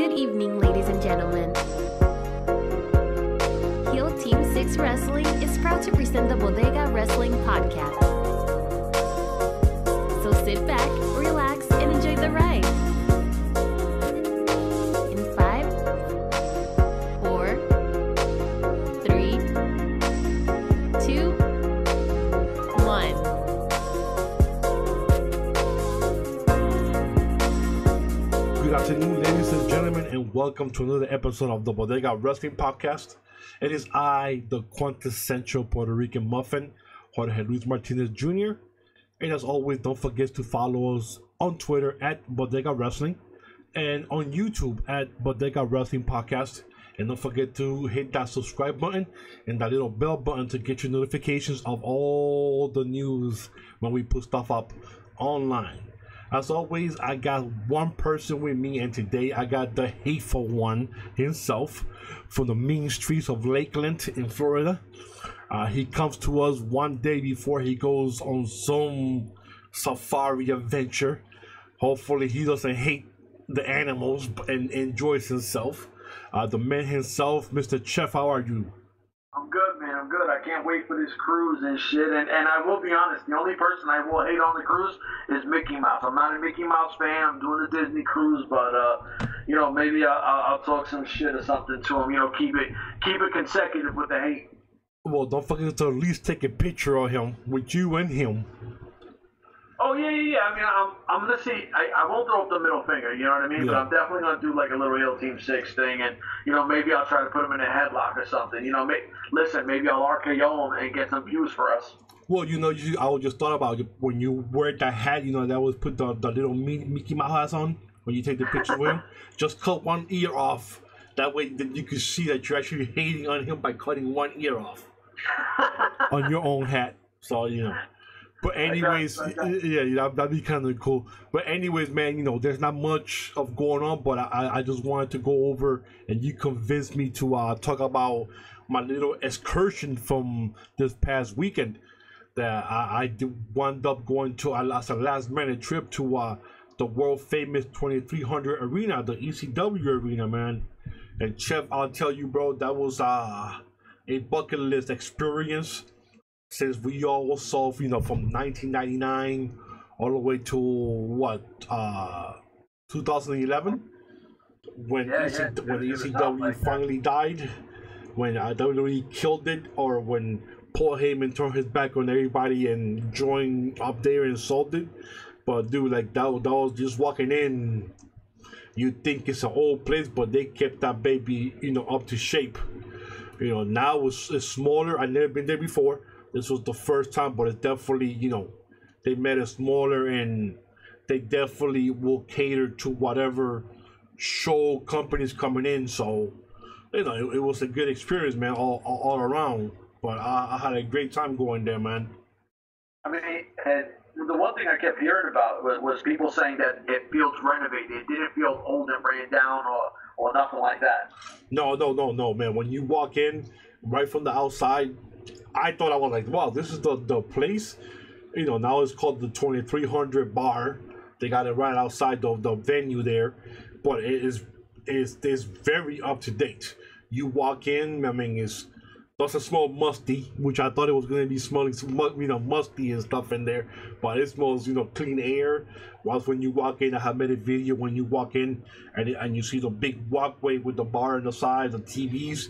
Good evening, ladies and gentlemen. Heel Team 6 Wrestling is proud to present the Bodega Wrestling Podcast. So sit back, relax, and enjoy the ride. In 5, 4, 3, 2, 1. Good afternoon, ladies and gentlemen, and welcome to another episode of the Bodega Wrestling Podcast. It is I, the quintessential Puerto Rican muffin, Jorge Luis Martinez Jr. And as always, don't forget to follow us on Twitter at Bodega Wrestling and on YouTube at Bodega Wrestling Podcast. And don't forget to hit that subscribe button and that little bell button to get your notifications of all the news when we put stuff up online. As always, I got one person with me, and today I got the hateful one himself from the mean streets of Lakeland in Florida. He comes to us one day before he goes on some safari adventure. Hopefully he doesn't hate the animals and enjoys himself. The man himself, Mr. Chef, how are you? I'm good, man. I'm good. I can't wait for this cruise and shit. And I will be honest, the only person I will hate on the cruise is Mickey Mouse. I'm not a Mickey Mouse fan. I'm doing the Disney cruise, but maybe I'll talk some shit or something to him. Keep it consecutive with the hate. Well, don't forget to at least take a picture of him with you and him. Oh yeah. I mean, I'm gonna see. I won't throw up the middle finger. You know what I mean? Yeah. But I'm definitely gonna do like a little Heel Team 6 thing, and maybe I'll try to put him in a headlock or something. Maybe I'll RKO him and get some views for us. Well, I just thought about it when you wear that hat. That was put the little Mickey Mouse hats on when you take the picture with him. Just cut one ear off. That way, that you can see that you're actually hating on him by cutting one ear off on your own hat. So But anyways, yeah, that'd be kind of cool. But anyways, man, there's not much of going on, but I just wanted to go over, and you convinced me to talk about my little excursion from this past weekend. That I wound up going to a last minute trip to the world famous 2300 arena, the ECW arena, man. And Chef, I'll tell you, bro, that was a bucket list experience. Since we all saw, from 1999 all the way to 2011, when ECW finally died, when WWE killed it, or when Paul Heyman turned his back on everybody and joined up there and sold it. But dude, that was just walking in. You think it's an old place, but they kept that baby, up to shape. Now it's smaller. I've never been there before. This was the first time, but it's definitely, they made it smaller, and they definitely will cater to whatever show companies coming in. So, it was a good experience, man, all around. But I had a great time going there, man. I mean, and the one thing I kept hearing about was people saying that it feels renovated. It didn't feel old and ran down or nothing like that. No, man. When you walk in, right from the outside, I thought, I was like, wow, this is the place. Now it's called the 2300 bar. They got it right outside the venue there. But it's very up to date. You walk in, I mean, it doesn't smell musty, which I thought it was going to be smelling musty and stuff in there. But it smells, clean air. Whilst when you walk in, I have made a video when you walk in and you see the big walkway with the bar on the side, the TVs.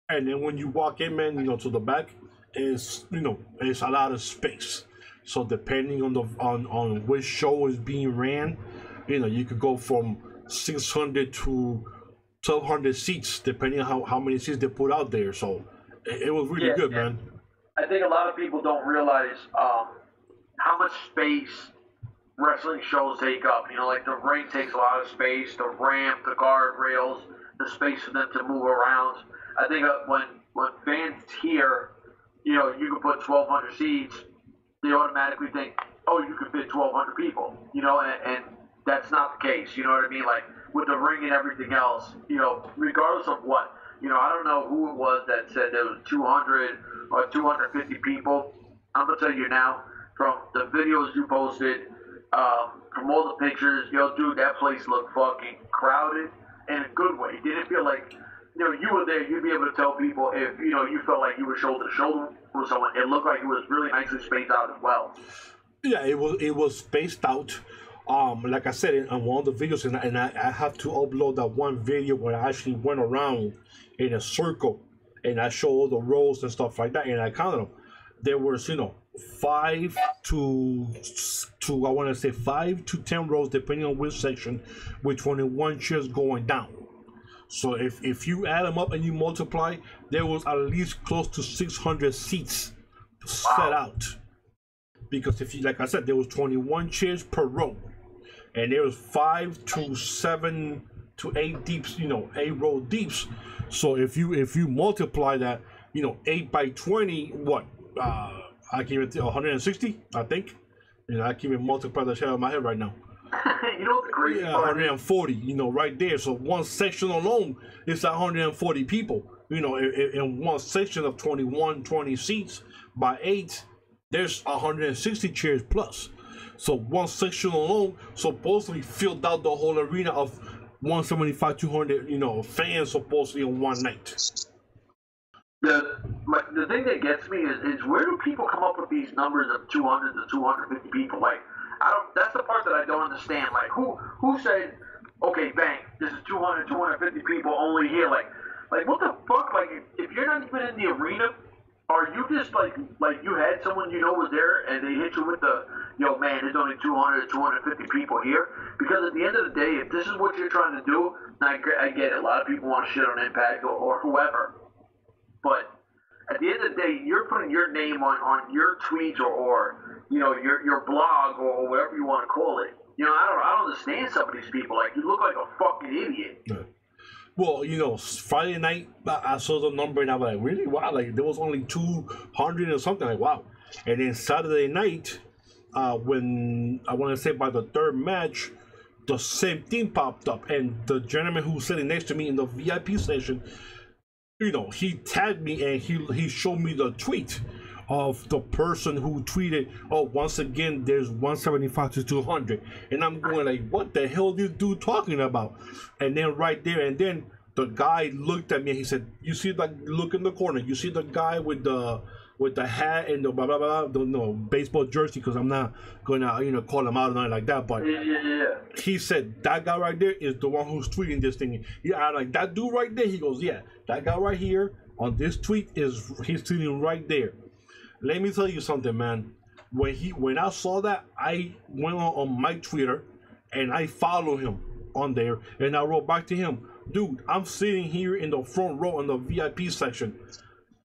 And then when you walk in, man, to the back, it's a lot of space. So depending on which show is being ran, you could go from 600 to 1,200 seats, depending on how many seats they put out there. So it was really good, man. I think a lot of people don't realize how much space wrestling shows take up. Like the ring takes a lot of space, the ramp, the guardrails, the space for them to move around. I think when fans hear, you can put 1,200 seats, they automatically think, oh, you can fit 1,200 people, and that's not the case. You know what I mean? Like with the ring and everything else, regardless of what, I don't know who it was that said there was 200 or 250 people. I'm gonna tell you now, from the videos you posted, from all the pictures, dude, that place looked fucking crowded. in a good way. It didn't feel like, you were there, you'd be able to tell people if, you felt like you were shoulder to shoulder with someone. It looked like it was really nicely spaced out as well. Yeah, it was spaced out. Like I said in one of the videos, and I have to upload that one video where I actually went around in a circle and I showed all the rows and stuff like that, and I counted them. There was 5 to I want to say 5 to 10 rows depending on which section, with 21 chairs going down. So if you add them up and you multiply, there was at least close to 600 seats set out. Because if you, like I said, there was 21 chairs per row, and there was 5 to 7 to 8 deeps, 8 row deeps. So if you multiply that, 8 by 20, what? I give it 160, I think. I can't even multiply the shit out of my head right now. The crazy part? 140, right there. So one section alone is 140 people. In one section of 20 seats by 8, there's 160 chairs plus. So one section alone supposedly filled out the whole arena of 175, 200, fans supposedly on one night. The thing that gets me is where do people come up with these numbers of 200 to 250 people? Like, that's the part that I don't understand. Like, who said, okay, bang, this is 200, 250 people only here? Like what the fuck? Like, if you're not even in the arena, are you just like you had someone was there and they hit you with the, man, there's only 200, 250 people here? Because at the end of the day, if this is what you're trying to do, I get it. A lot of people want to shit on Impact or whoever. But at the end of the day, you're putting your name on your tweets or your blog or whatever you want to call it. I don't understand some of these people. Like, you look like a fucking idiot. Yeah. Well, Friday night, I saw the number and I was like, really? Wow, like there was only 200 or something. Like, wow. And then Saturday night, when I want to say by the third match, the same thing popped up, and the gentleman who was sitting next to me in the VIP session, he tagged me and he showed me the tweet of the person who tweeted, oh, once again, there's 175 to 200. And I'm going like, what the hell is this dude talking about? And then right there, and then the guy looked at me and he said, you see that, look in the corner, you see the guy with the hat and the blah, blah, blah, the baseball jersey, because I'm not going to, call him out or nothing like that. But yeah. He said, that guy right there is the one who's tweeting this thing. Yeah, I'm like, that dude right there? He goes, yeah, that guy right here on this tweet he's tweeting right there. Let me tell you something, man. When I saw that, I went on my Twitter and I followed him on there, and I wrote back to him, dude, I'm sitting here in the front row in the VIP section.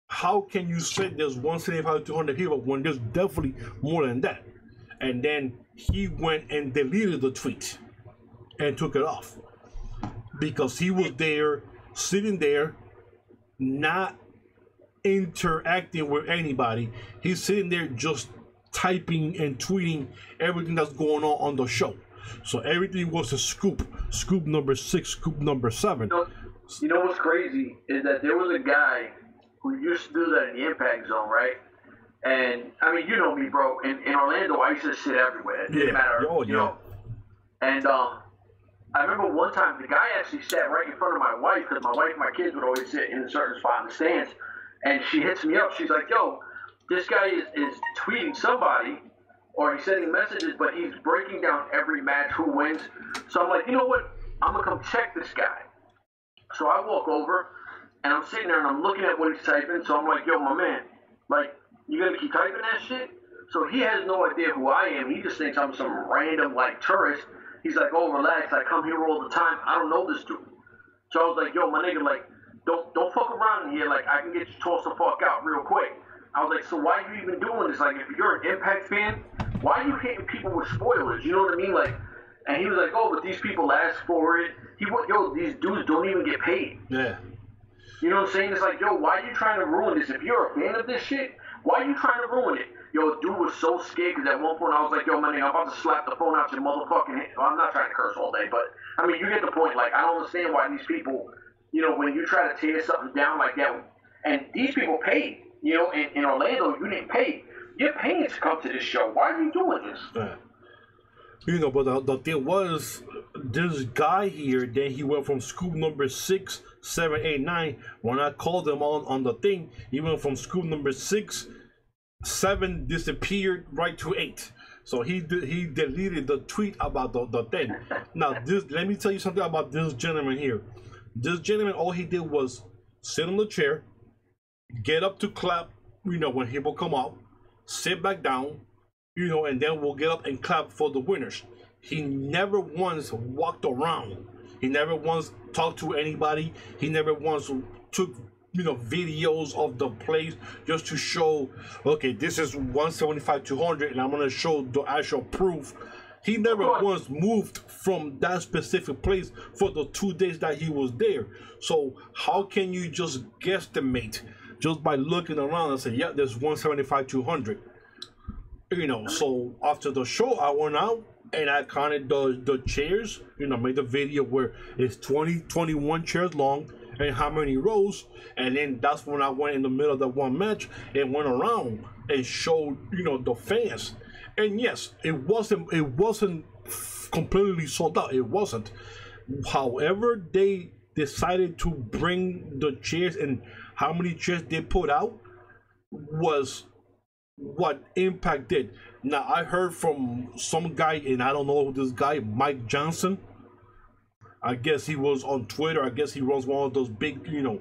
How can you say there's 175 to 200 people when there's definitely more than that? And then he went and deleted the tweet and took it off because he was there, sitting there, not interacting with anybody. He's sitting there just typing and tweeting everything that's going on the show. So everything was a scoop number 6, scoop number 7. You know what's crazy is that there was a guy who used to do that in the Impact Zone, right? And I mean, you know me, bro. In Orlando, I used to sit everywhere. It didn't matter, you know. And I remember one time the guy actually sat right in front of my wife, because my wife and my kids would always sit in a certain spot in the stands. And she hits me up. She's like, yo, this guy is tweeting somebody, or he's sending messages, but he's breaking down every match, who wins. So I'm like, you know what? I'm going to come check this guy. So I walk over, and I'm sitting there, and I'm looking at what he's typing. So I'm like, yo, my man, like, you going to keep typing that shit? So he has no idea who I am. He just thinks I'm some random, like, tourist. He's like, oh, relax. I come here all the time. I don't know this dude. So I was like, yo, my nigga, like, don't fuck around in here. Like, I can get you tossed the fuck out real quick. I was like, so why are you even doing this? Like, if you're an Impact fan, why are you hitting people with spoilers? You know what I mean? Like, and he was like, oh, but these people ask for it. These dudes don't even get paid. Yeah. You know what I'm saying? It's like, yo, why are you trying to ruin this? If you're a fan of this shit, why are you trying to ruin it? Yo, dude was so scared because at one point I was like, yo, man, I'm about to slap the phone out your motherfucking head. Well, I'm not trying to curse all day, but, I mean, you get the point. Like, I don't understand why these people, you know, when you try to tear something down like that, and these people paid. You know, in Orlando, you didn't pay. You're paying to come to this show. Why are you doing this? You know, but the thing was, this guy here, then he went from scoop number 6, 7, 8, 9. When I called him on the thing, he went from scoop number 6, 7 disappeared right to 8. So he deleted the tweet about the thing. Now, let me tell you something about this gentleman here. This gentleman, all he did was sit on the chair, get up to clap, you know, when people come up, sit back down, you know, and then we'll get up and clap for the winners. He never once walked around. He never once talked to anybody. He never once took, you know, videos of the plays just to show, okay, this is 175, 200, and I'm going to show the actual proof. He never once moved from that specific place for the 2 days that he was there. So how can you just guesstimate just by looking around and say, yeah, there's 175, 200? You know, so after the show, I went out and I counted the chairs, you know, made a video where it's 21 chairs long and how many rows. And then that's when I went in the middle of that one match and went around and showed, you know, the fans. And yes, it wasn't completely sold out. It wasn't. However, they decided to bring the chairs and how many chairs they put out was what Impact did. Now, I heard from some guy, and I don't know this guy, Mike Johnson. I guess he was on Twitter. I guess he runs one of those big, you know,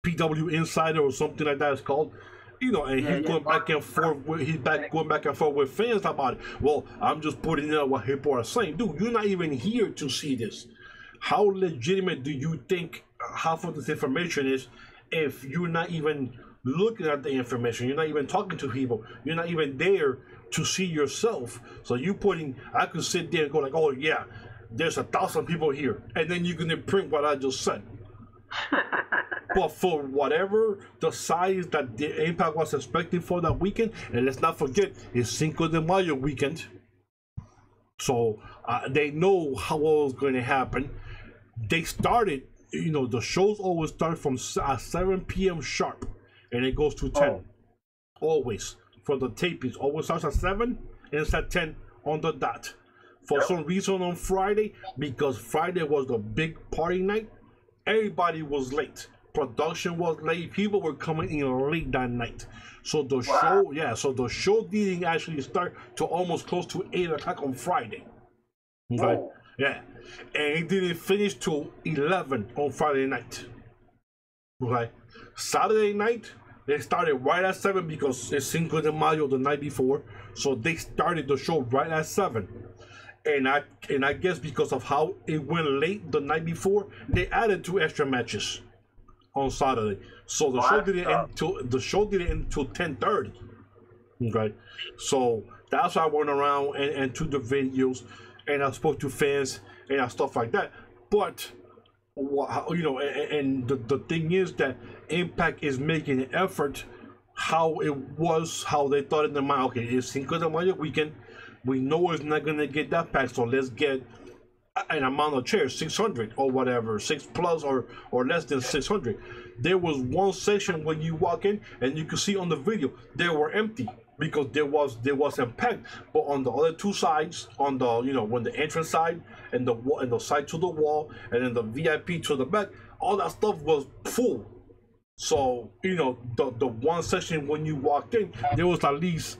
PW Insider or something like that it's called. You know, and he's going back and forth with going back and forth with fans about it. Well, I'm just putting in what people are saying. Dude, you're not even here to see this. How legitimate do you think half of this information is if you're not even looking at the information? You're not even talking to people. You're not even there to see yourself. So you I could sit there and go like, oh yeah, there's 1,000 people here, and then you're gonna print what I just said. But for whatever the size that the Impact was expecting for that weekend, and let's not forget, it's Cinco de Mayo weekend, so they know how it was going to happen. They started, you know, the shows always start from 7 p.m. sharp, and it goes to 10. Always. For the tapings, always starts at 7 and it's at 10 on the dot. For some reason on Friday, because Friday was the big party night, everybody was late. Production was late. People were coming in late that night. So the show didn't actually start to almost close to 8 o'clock on Friday. Okay? Yeah. And it didn't finish till 11 on Friday night. Okay? Saturday night, they started right at 7 because it's Cinco de Mayo the night before. So they started the show right at 7. And I guess because of how it went late the night before, they added 2 extra matches on Saturday. So the show didn't end till 10:30. Okay, so that's why I went around and took the videos and I spoke to fans and stuff like that. But you know, and the thing is that Impact is making an effort. How they thought in their mind. Okay, it's Cinco de Mayo weekend. We know it's not gonna get that packed, so let's get an amount of chairs, 600 or whatever, 6 plus or less than 600. There was one section when you walk in, and you can see on the video they were empty because there wasn't packed. But on the other 2 sides, on the when the entrance side and the side to the wall, and then the VIP to the back, all that stuff was full. So the one section when you walked in, there was at least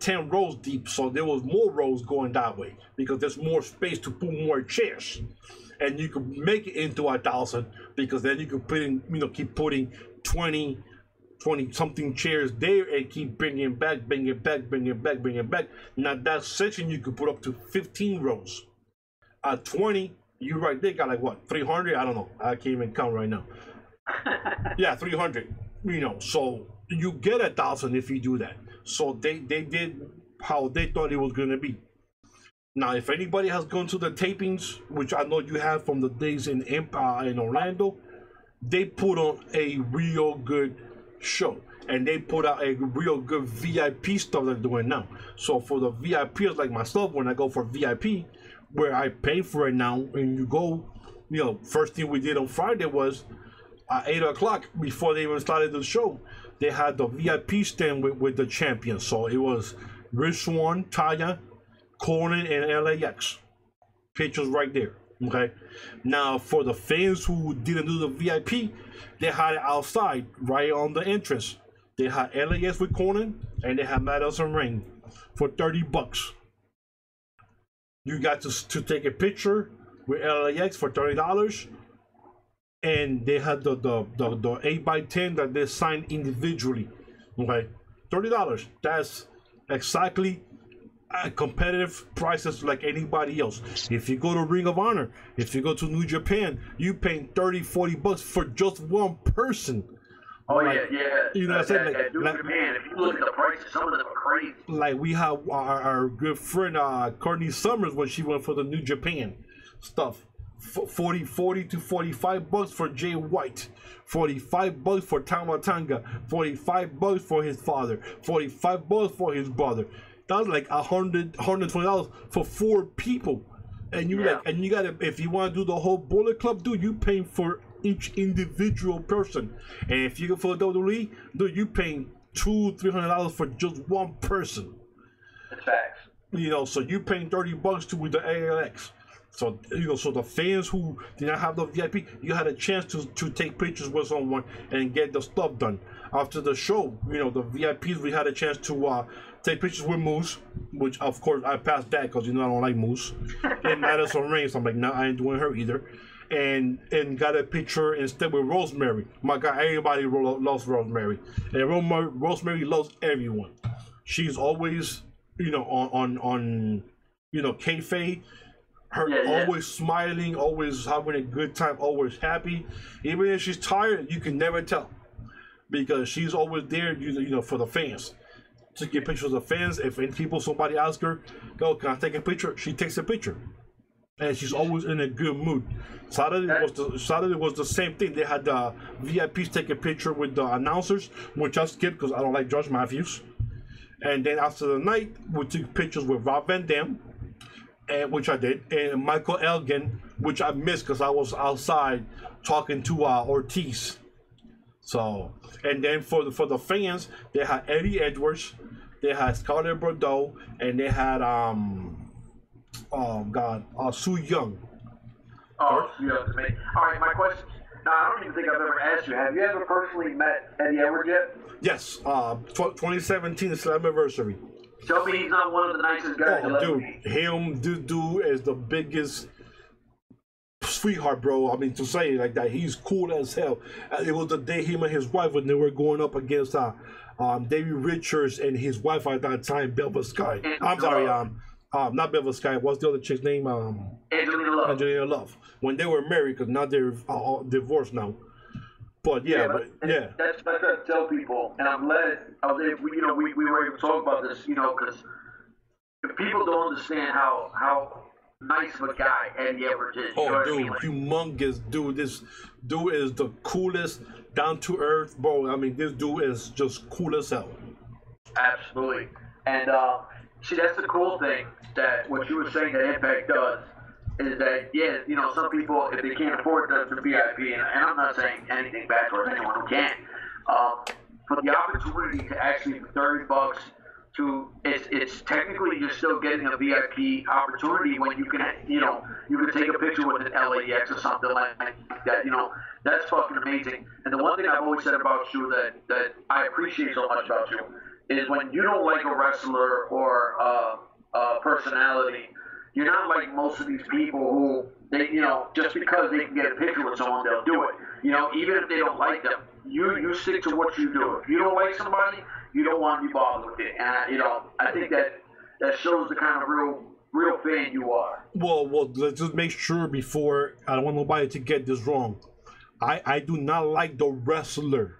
10 rows deep, so there was more rows going that way because there's more space to put more chairs, and you could make it into 1,000 because then you could put in, keep putting 20 something chairs there and keep bringing it back. Now that section you could put up to 15 rows. At 20, you right there got like what, 300? I don't know. I can't even count right now. Yeah, 300. So you get 1,000 if you do that. So they did how they thought it was going to be. Now, if anybody has gone to the tapings, which I know you have from the days in Orlando, they put on a real good show, and they put out a real good VIP stuff they're doing now. So for the VIPs like myself, when I go for VIP, where I pay for it now, and you go, first thing we did on Friday was at 8 o'clock, before they even started the show, they had the VIP stand with the champions. So it was Rich Swann, Taya, Conan and LAX. Pictures right there. Okay. Now for the fans who didn't do the VIP, they had it outside, right on the entrance. They had LAX with Conan and they had Madison Rain for $30. You got to take a picture with LAX for $30, and they had the 8x10 that they signed individually. Okay, $30. That's exactly competitive prices like anybody else. If you go to Ring of Honor, if you go to New Japan, you paying $30-$40 for just one person. Oh, like, yeah. You know what I'm saying? Like, New Japan, if you look at the prices, some of them are crazy. Like we have our good friend Courtney Summers when she went for the New Japan stuff. 40 to $45 for Jay White, $45 for Tama Tonga, $45 for his father, $45 for his brother. That's like $120 for 4 people. And you and you gotta, if you want to do the whole Bullet Club, dude, you paying for each individual person. And if you go for WWE, dude, you paying $200-$300 for just one person. That's facts. You know, so you paying $30 to with the ALX. So you know, so the fans who did not have the VIP, you had a chance to take pictures with someone and get the stuff done. After the show, you know, the VIPs, we had a chance to take pictures with Moose, which of course I passed that because you know I don't like Moose. And Madison Rain, so I'm like, no, I ain't doing her either. And got a picture instead with Rosemary. My God, everybody loves Rosemary, and Rosemary loves everyone. She's always, you know, on you know, kayfabe. Always smiling, always having a good time, always happy. Even if she's tired, you can never tell because she's always there, you know, for the fans. To get pictures of fans. If any people, somebody asks her, "Go, can I take a picture?" She takes a picture, and she's always in a good mood. Saturday was the same thing. They had the VIPs take a picture with the announcers, which I skipped because I don't like Josh Matthews. And then after the night, we took pictures with Rob Van Dam. Which I did, and Michael Elgin, which I missed because I was outside talking to Ortiz. So, and then for the fans, they had Eddie Edwards, they had Scarlett Bordeaux, and they had Su Yung. Oh, Su Young's amazing. All right, my question. Now, I don't even think I've ever asked you. Have you ever personally met Eddie Edwards yet? Yes, 2017 is his anniversary. Tell me he's not one of the nicest guys. Oh, dude, this dude is the biggest sweetheart, bro. I mean, to say it like that, he's cool as hell. It was the day him and his wife when they were going up against David Richards and his wife at that time, Belva Sky. I'm sorry, not Belva Sky. What's the other chick's name? Angelina Love. Angelina Love. When they were married, because now they're divorced now. But that's what I tell people, and I'm glad. We were able to talk about this, you know, because if people don't understand how nice of a guy Eddie Edwards is. Oh, dude, humongous dude. This dude is the coolest, down to earth, bro. I mean, this dude is just cool as hell. Absolutely, and see, that's the cool thing that what you were saying that Impact does. Is that, you know, some people, if they can't afford the VIP, and I'm not saying anything bad towards anyone who can, for the opportunity to actually, for $30, it's technically you're still getting a VIP opportunity when you can, you know, you can take a picture with an LAX or something like that, you know, that's fucking amazing. And the one thing I've always said about you that I appreciate so much about you is when you don't like a wrestler or a personality, you're not like most of these people who, they, you know, just because they can get a picture with someone, they'll do it. You know, even if they don't like them, you stick to what you do. If you don't like somebody, you don't want to be bothered with it. And, you know, I think that shows the kind of real fan you are. Well, let's just make sure before, I don't want nobody to get this wrong. I do not like the wrestler.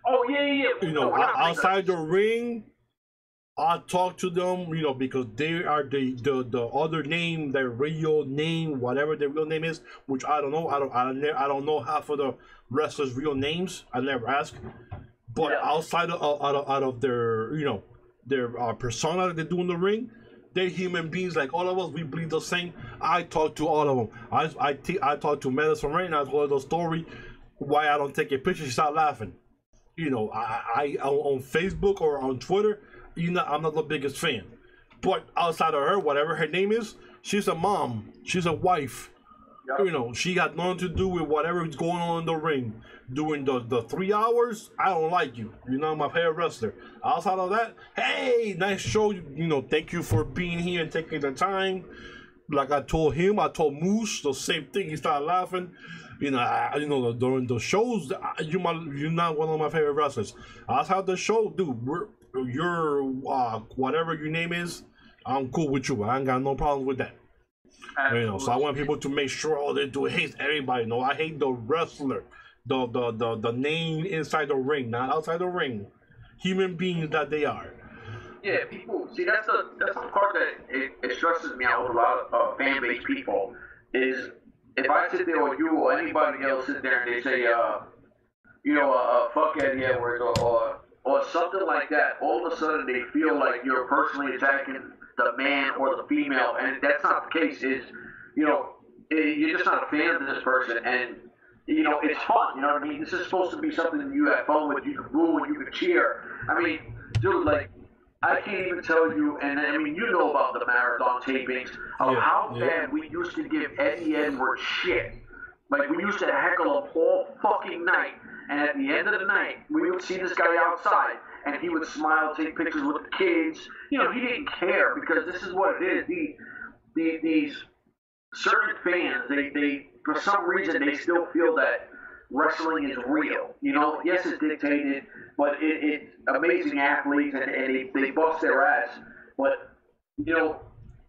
Oh, yeah. You know, outside the ring, I talk to them, you know, because they are the other name, their real name, whatever their real name is, which I don't know. I don't know half of the wrestlers' real names. I never ask. But outside of their, you know, their persona that they do in the ring, they're human beings like all of us. We bleed the same. I talk to all of them. I talk to Madison Rain. I told her the story why I don't take a picture. She started laughing. You know, I on Facebook or on Twitter. I'm not the biggest fan, But outside of her, whatever her name is, she's a mom. She's a wife. Yep. You know, she got nothing to do with whatever is going on in the ring. During the 3 hours, I don't like you. You're not my favorite wrestler. Outside of that, hey, nice show. You know, thank you for being here and taking the time. Like I told him, I told Moose the same thing. He started laughing. You know, during the shows, you're not one of my favorite wrestlers. Outside the show, dude, you're whatever your name is, I'm cool with you. I ain't got no problem with that. Absolutely. You know, so I want people to make sure all they do hate everybody. No, I hate the wrestler, the name inside the ring, not outside the ring. Human beings that they are. Yeah, people see that's the part that it stresses me out with a lot of fan base people is if I sit there or you or anybody else sit there and they say fuck Eddie Edwards or something like that, all of a sudden they feel like you're personally attacking the man or the female, and that's not the case. Is you're just not a fan of this person, and it's fun. You know what I mean? This is supposed to be something that you have fun with. You can boo and you can cheer. I mean, dude, like I can't even tell you, and I mean you know about the marathon tapings of how bad we used to give Eddie Edwards shit. Like we used to heckle him all fucking night. And at the end of the night, we would see this guy outside, and he would smile, take pictures with the kids. You know, he didn't care because this is what it is. These certain fans, they for some reason, they still feel that wrestling is real. You know, yes, it's dictated, but it's amazing athletes, and they bust their ass. But,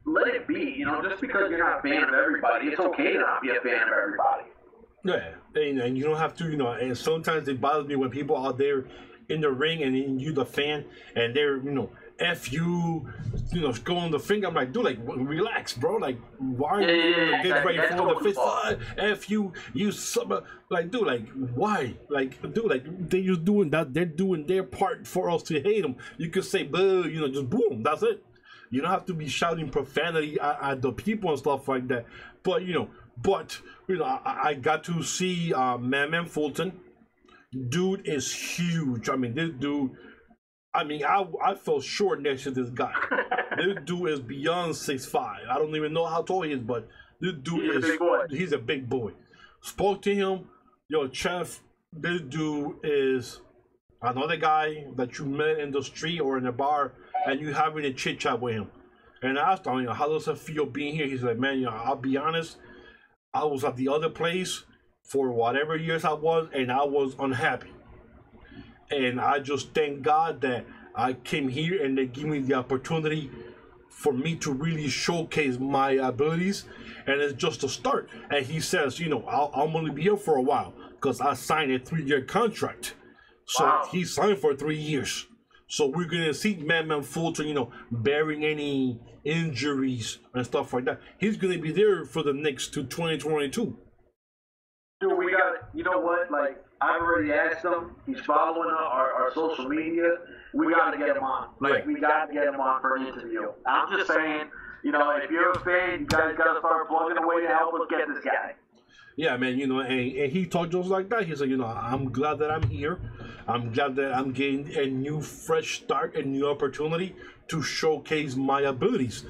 let it be. Just because you're not a fan of everybody, it's okay to not be a fan of everybody. Yeah, and you don't have to, and sometimes it bothers me when people out there in the ring and you the fan and they're, F you, going the finger. I'm like, dude, like, relax, bro. Like, why are you get ready for the fist? F you, like, dude, like, why? Like, dude, like, they just doing that. They're doing their part for us to hate them. You could say, boo, just boom, that's it. You don't have to be shouting profanity at the people and stuff like that. But, I got to see Man Fulton. Dude is huge. I mean, this dude, I felt short next to this guy. This dude is beyond 6'5". I don't even know how tall he is, but this dude he's a big boy. Spoke to him, Chef, this dude is another guy that you met in the street or in a bar and you having a chit chat with him. And I asked him, how does it feel being here? He's like, man, I'll be honest, I was at the other place for whatever years I was, and I was unhappy. And I just thank God that I came here and they give me the opportunity for me to really showcase my abilities. And it's just a start. And he says, I'm going to be here for a while because I signed a 3-year contract. So wow. He signed for 3 years. So we're going to see Man Fulton, bearing any injuries and stuff like that. He's going to be there for the next to 2022. Dude, we got it. You know what? Like, I've already asked him. He's following our social media. We got to get him on. Like, we got to get him on for an interview. I'm just saying, if you're a fan, you guys got to start plugging away to help us get this guy. Yeah, man, and he talked just like that. He said, I'm glad that I'm here. I'm glad that I'm getting a new, fresh start, a new opportunity to showcase my abilities.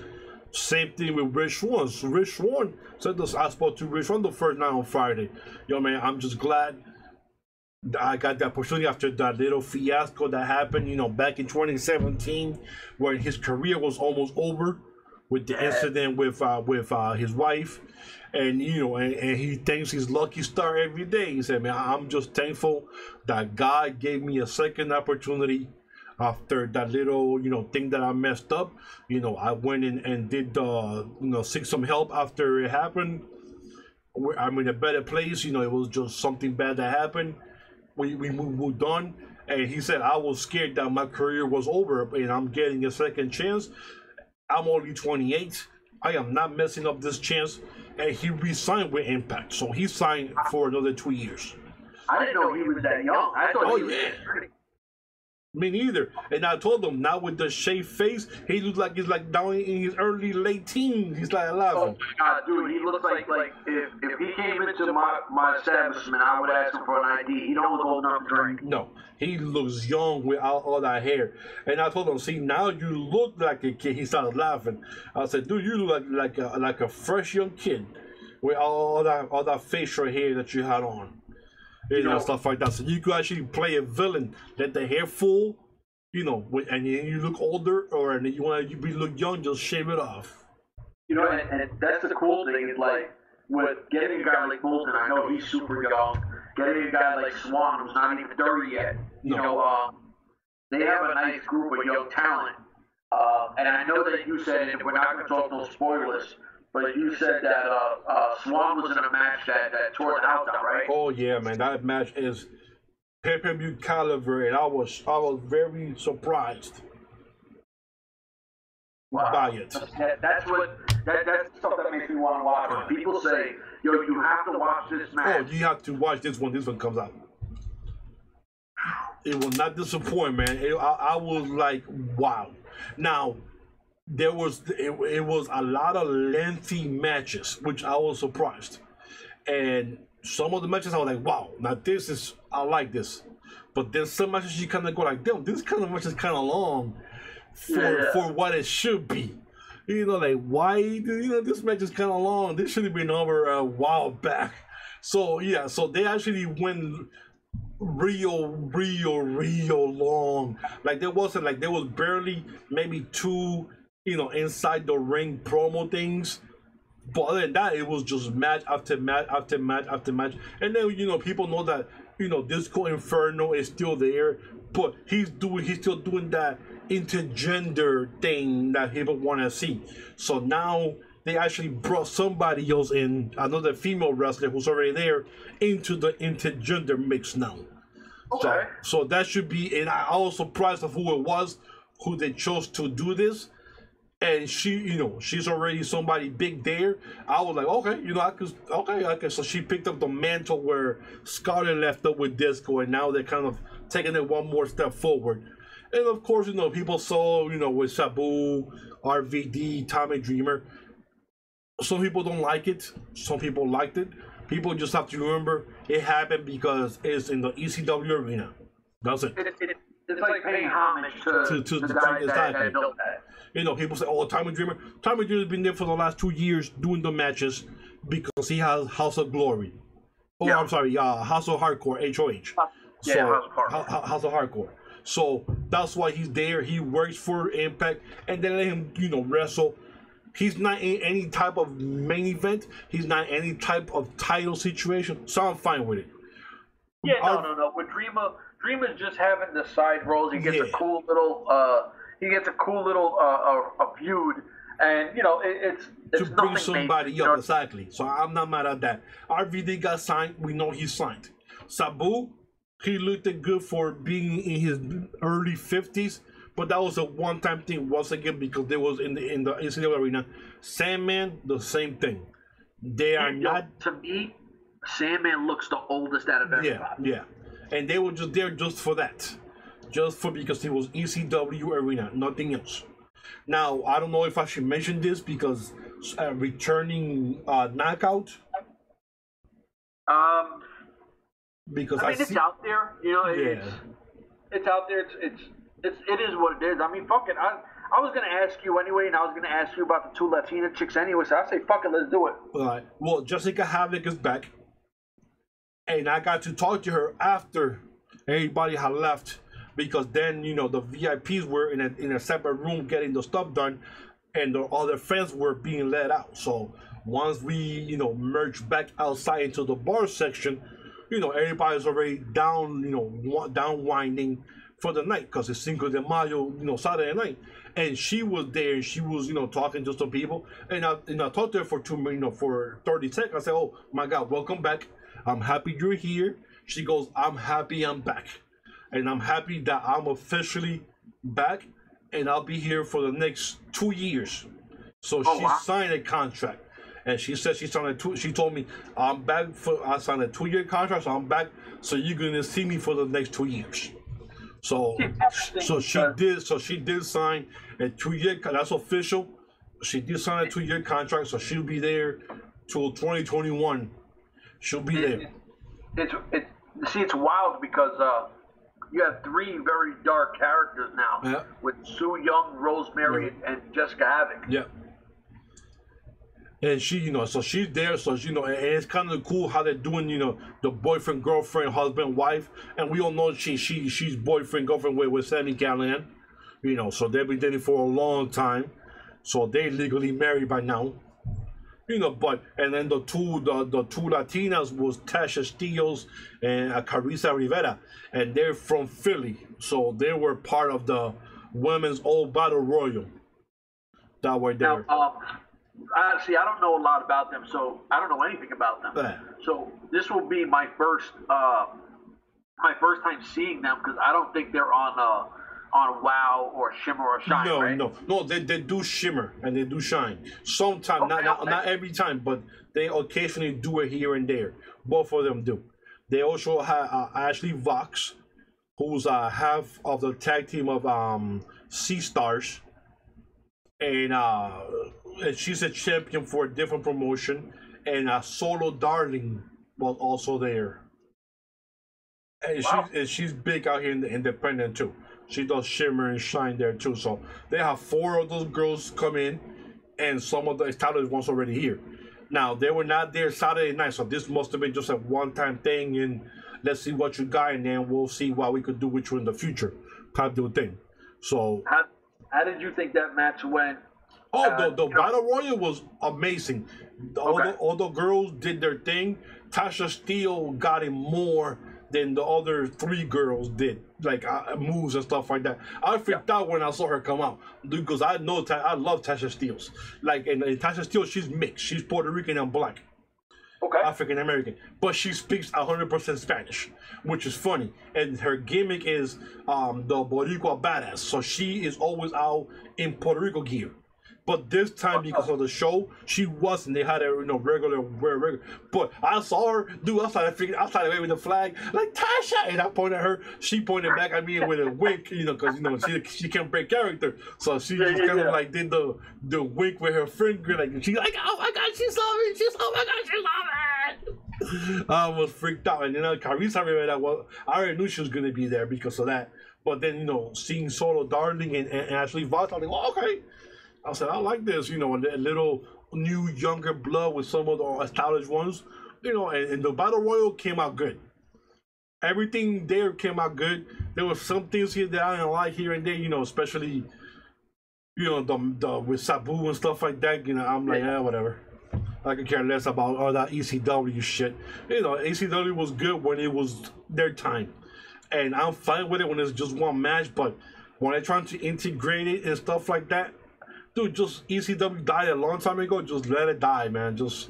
Same thing with Rich Swann. So Rich Swann said this. I spoke to Rich Swann the first night on Friday. Man, I'm just glad that I got the opportunity after that little fiasco that happened, back in 2017, where his career was almost over with the incident with his wife. And and he thanks his lucky star every day. He said, man, I'm just thankful that God gave me a second opportunity after that little thing that I messed up. I went in and did seek some help after it happened. I'm in a better place. It was just something bad that happened. We moved on. And he said, I was scared that my career was over and I'm getting a second chance. I'm only 28. I am not messing up this chance. And he re-signed with Impact. So he signed for another 2 years. I didn't know he was that young. I thought he was Me neither. And I told him, now with the shaved face, he looks like he's like down in his late teens. He's like 11. Oh my God, dude, he looks like if he came into my establishment, I would ask him for an ID. He don't look old enough to drink. No, he looks young without all that hair. And I told him, see, now you look like a kid. He started laughing. I said, dude, you look like a fresh young kid with all that facial hair that you had on. You know, stuff like that. So you could actually play a villain, let the hair full, you know, and you look older, or and you want to look young, just shave it off. You know, and that's the cool thing is like with getting a guy like Bolton. I know he's super young. Getting a guy like Swan, who's not even 30 yet. No. You know, they have a nice group of young talent. And I know that you said, and we're not going to talk no spoilers, but you said that Swan was in a match that tore the house out, right? Oh yeah, man, that match is pay-per-view caliber, and I was very surprised by it. That's stuff that makes me want to watch. When people say, "Yo, you have to watch this match." Oh, you have to watch this one. This one comes out. It will not disappoint, man. I was like, wow. Now. It was a lot of lengthy matches, which I was surprised, and some of the matches I was like, wow, now I like this, but then some matches you kind of go like, damn, this kind of match is kind of long for what it should be, you know, like why, you know, this match is kind of long. This should have been over a while back. So yeah, so they actually went real long. Like there was barely maybe two, you know, inside the ring promo things, but other than that, it was just match after match after match after match. And then, you know, people know that, you know, Disco Inferno is still there, but he's still doing that intergender thing that people want to see. So now they actually brought somebody else in, another female wrestler who's already there, into the intergender mix now. Okay. So that should be, and I was surprised of who it was, who they chose to do this. And she, you know, she's already somebody big there. I was like, okay, you know, okay. So she picked up the mantle where Scarlett left up with Disco, and now they're kind of taking it one more step forward. And of course, you know, people saw, you know, with Sabu, RVD, Tommy Dreamer. Some people don't like it. Some people liked it. People just have to remember it happened because it's in the ECW arena. That's it. It's like paying homage to the guy that built that. You know, people say, "Oh, Tommy Dreamer." Tommy Dreamer's been there for the last 2 years doing the matches because he has House of Glory. Oh, yeah. I'm sorry, House of Hardcore, HOH. Yeah, House of Hardcore. So that's why he's there. He works for Impact, and they let him, you know, wrestle. He's not in any type of main event. He's not in any type of title situation. So I'm fine with it. Yeah, no. With Dreamer's just having the side roles. He gets a cool little. A feud, and you know it's to bring somebody up, exactly. So I'm not mad at that. RVD got signed. We know he's signed. Sabu, he looked good for being in his early 50s, but that was a one-time thing once again because they was in the NCAA arena. Sandman, the same thing. They are not. To me, Sandman looks the oldest out of everybody. Yeah, and they were just there just for that. Just for because it was ECW arena, nothing else. Now I don't know if I should mention this because returning knockout. Because I mean, it's out there, you know. It's out there. It is what it is. I mean, fuck it. I was gonna ask you anyway, and I was gonna ask you about the two Latina chicks anyway. So I say, fuck it, let's do it. All right. Well, Jessica Havoc is back, and I got to talk to her after everybody had left. Because then, you know, the VIPs were in a separate room getting the stuff done, and the other friends were being let out. So once we, you know, merged back outside into the bar section, you know, everybody's already down, you know, down winding for the night because it's Cinco de Mayo, you know, Saturday night. And she was there, and she was, you know, talking to some people, and I talked to her for 2 minutes, you know, for 30 seconds. I said, "Oh my God, welcome back. I'm happy you're here." She goes, "I'm happy I'm back. And I'm happy that I'm officially back, and I'll be here for the next 2 years." So she signed a contract, and she said she signed she told me, "I'm back I signed a 2-year contract, so I'm back. So you're gonna see me for the next 2 years." So she did sign a 2-year. That's official. She did sign a 2-year contract, so she'll be there till 2021. She'll be there. It's wild because you have 3 very dark characters now with Sue Young, Rosemary, and Jessica Havoc. Yeah. And she, so she's there, so and it's kind of cool how they're doing, the boyfriend, girlfriend, husband, wife, and we all know she's boyfriend, girlfriend with Sami Callihan, so they've been dating for a long time, so they legally married by now, but and then the two Latinas was Tasha Steelz and Carissa Rivera, and they're from Philly, so they were part of the women's old battle royal that were there. Now, see, I don't know a lot about them, so I don't know anything about them. So this will be my first time seeing them because I don't think they're on WoW or Shimmer or Shine. No. They do Shimmer and they do Shine. Sometimes, not every time, but they occasionally do it here and there. Both of them do. They also have Ashley Vox, who's half of the tag team of Sea Stars, and she's a champion for a different promotion, and Solo Darling was also there. And she's big out here in the independent too. She does Shimmer and Shine there too. So they have 4 of those girls come in, and some of the established ones already here. Now they were not there Saturday night, so this must have been just a one-time thing. And let's see what you got, and then we'll see what we could do with you in the future, type of thing. So how did you think that match went? Oh, the Battle Royal was amazing. All the girls did their thing. Tasha Steelz got it more than the other 3 girls did, like moves and stuff like that. I freaked out when I saw her come out because I love Tasha Steelz. Like, and Tasha Steelz, she's mixed. She's Puerto Rican and black. Okay. African American, but she speaks 100% Spanish, which is funny. And her gimmick is the Boricua badass, so she is always out in Puerto Rico gear. But this time, because of the show, she wasn't. They had her, regular. But I saw her, dude. I started waving the flag, like Tasha, and I pointed at her. She pointed back at me with a wink, because she can't break character. So she just kind of like did the wink with her finger, like she's like, oh my god, she saw me. Oh my god, she saw me. I was freaked out, and then Carissa Rivera, I already knew she was gonna be there because of that. But then seeing Solo Darling and Ashley Vox, I was like, oh, okay. I said, I like this, and a little new, younger blood with some of the established ones, and the Battle Royal came out good. Everything there came out good. There were some things here that I didn't like here and there, especially, the with Sabu and stuff like that, I'm like, whatever. I could care less about all that ECW shit. ECW was good when it was their time. And I'm fine with it when it's just one match, but when they're trying to integrate it and stuff like that, dude, just ECW died a long time ago. Just let it die, man. Just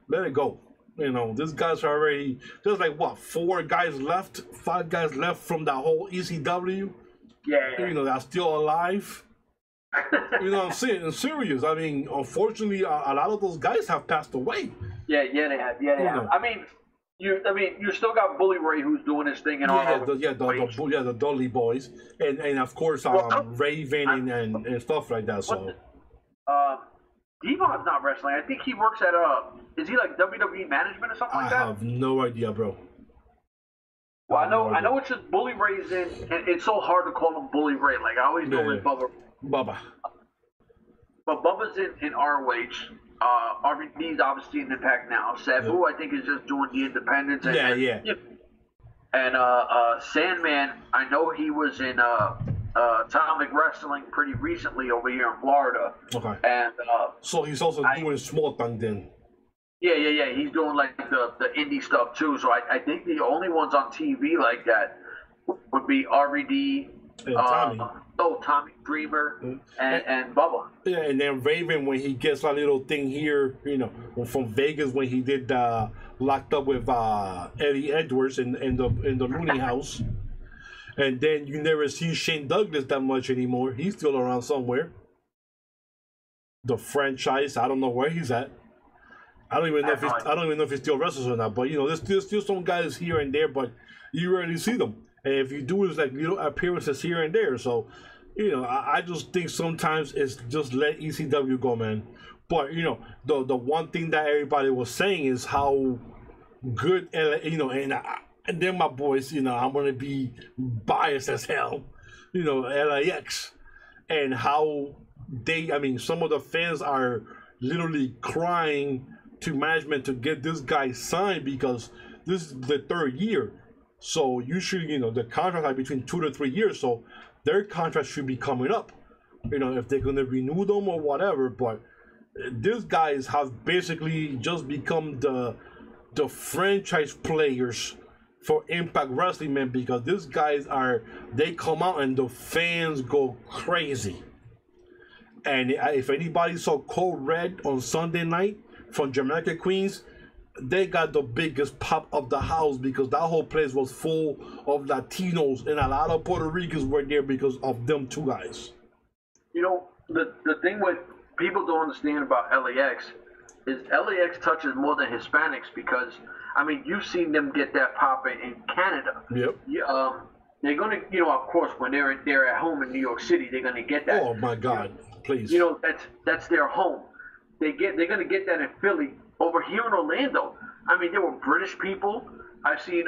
let it go. These guys are already. There's like what, 5 guys left from that whole ECW. Yeah. They're still alive. I'm saying, in serious. I mean, unfortunately, a lot of those guys have passed away. Yeah, they have. Yeah, they have. I mean, you still got Bully Ray who's doing his thing and all. The Dudley Boys, and of course Raven and stuff like that. So, Devon's not wrestling. I think he works at is he like WWE management or something like that? I have no idea, bro. Well, I know it's just Bully Ray's in, and it's so hard to call him Bully Ray. Like I always know him Bubba. But Bubba's in ROH. RVD's obviously in Impact now. Sabu, I think, is just doing the independents. And Sandman, I know he was in Atomic Wrestling pretty recently over here in Florida. Okay. And so he's also doing small thing then. Yeah. He's doing like the indie stuff too. So I think the only ones on TV like that would be RVD, Tommy. Tommy Dreamer, and Bubba. Yeah, and then Raven, when he gets a little thing here, from Vegas when he did locked up with Eddie Edwards in the Looney House. And then you never see Shane Douglas that much anymore. He's still around somewhere. The franchise, I don't know where he's at. I don't even know if he still wrestles or not. But there's still some guys here and there, but you rarely see them. And if you do, it's like little appearances here and there. So, I just think sometimes it's just let ECW go, man. But the one thing that everybody was saying is how good, and then my boys, I'm gonna be biased as hell, LAX, and how some of the fans are literally crying to management to get this guy signed because this is the third year. So usually, the contracts are between 2 to 3 years, so their contract should be coming up. If they're gonna renew them or whatever. But these guys have basically just become the franchise players for Impact Wrestling, man, because these guys they come out and the fans go crazy. And if anybody saw Code Red on Sunday night from Jamaica, Queens, they got the biggest pop of the house because that whole place was full of Latinos and a lot of Puerto Ricans were there because of them two guys. The thing what people don't understand about LAX is LAX touches more than Hispanics because, you've seen them get that pop in Canada. Yep. They're going to, of course, when they're at home in New York City, they're going to get that. Oh, my God. Please. That's their home. They're going to get that in Philly. Over here in Orlando, there were British people. I've seen